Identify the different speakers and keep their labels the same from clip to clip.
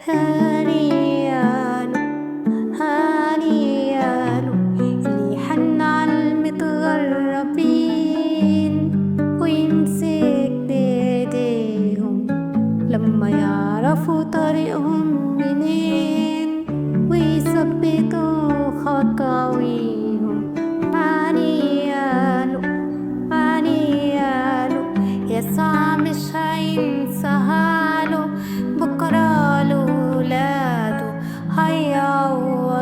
Speaker 1: هانيالو هانيالو اللي حن على المتغربين ويمسك بيديهم لما يعرفوا طريقهم منين ويثبتوا خطاويهم. هانيالو هانيالو يسوع مش هينساهاله، بكرة لولاده هيعوضهاله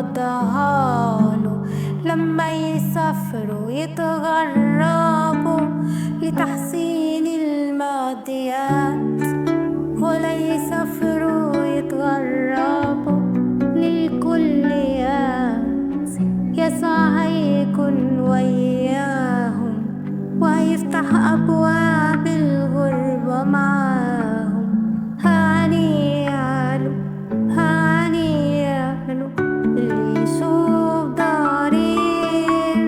Speaker 1: لما يسافروا يتغربوا لتحسين الماديات، ولا يسافروا يتغربوا للكليات. يسوع هيكون وياهم ويفتح أبواب الغربة معاهم. هانيالو هانيالو اللي يشوف ضرير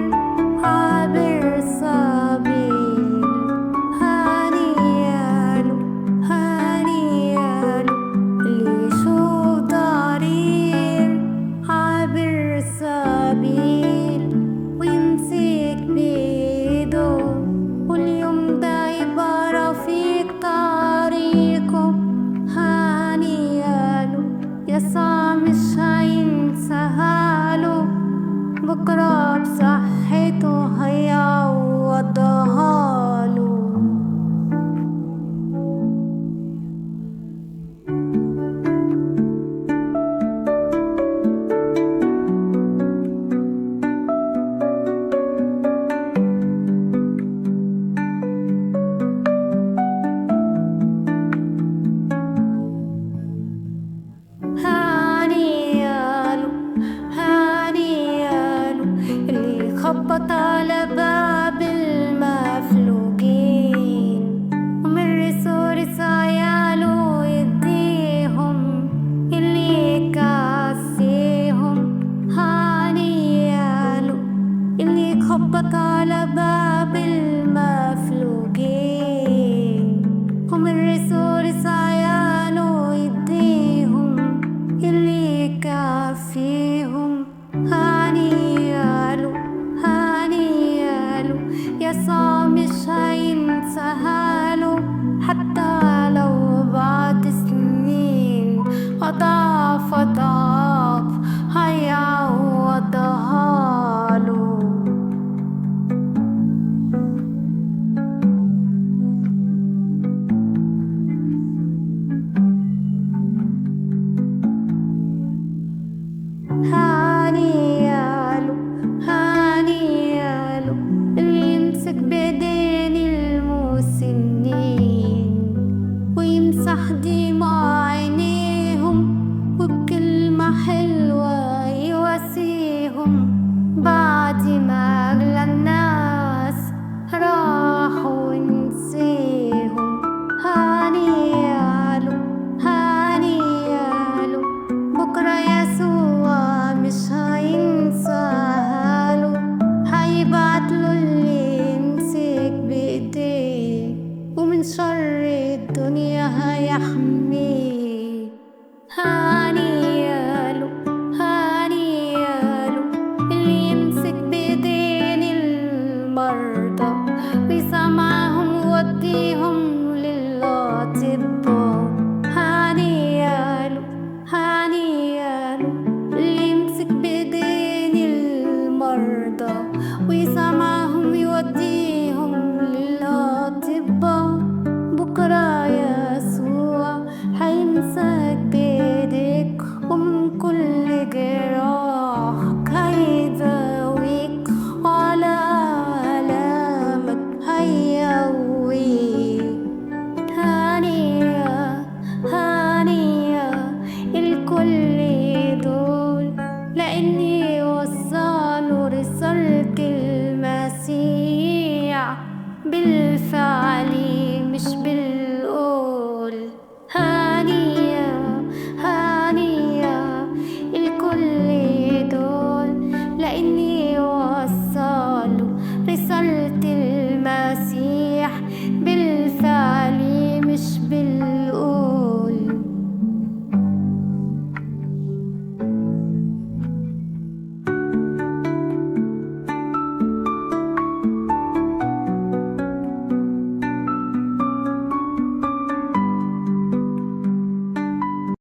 Speaker 1: عابر سبيل. هانيالو هانيالو اللي يشوف ضرير عابر سبيل ويمسك بيده، واليوم ده يبقى رفيق طريقه. هانيالو يسوع مش هينساهاله، بكرة بصحته هيعوضهاله. هانيالو هانيالو اللي يخبط على باب المفلوجين ومن رسول عياله يديهم اللي يكفيهم. هانيالو اللي يخبط على باب المفلوجين ومن رسول عياله يديهم اللي يكفيهم. هانيالو هانيالو يسوع مش هينساهاله، حتى لو بعد سنين أضعاف أضعاف هيعوضهاله. هانيالو هانيالو اللي يمسك بيدين المسنين ويمسح دموع عينيهم وبكلمة حلوة يواسيهم بعد ما أغلى الناس راحوا ونسيهم. هانيالو هانيالو بكرة يسوع مش هينساهاله، هيبعتله اللي يمسك بإيديه ومن شر الدنيا هيحميه. هانيالو هانيالو اللي يمسك بإيدين المرضى ويسمعهم ويوديهم للأطباء. هانيالو هانيالو اللي يمسك بإيدين المرضى ويسمعهم ويوديهم للأطباء. بكرة يسوع هيمسك بإيديك ومن كل جراحك هيداويك وعلى آلامك هيقويك. هانية هانية الكل دول لأني وصلوا رسالة المسيح بالفعل مش بالقول. هانية هانية الكل دول لأني وصلوا رسالة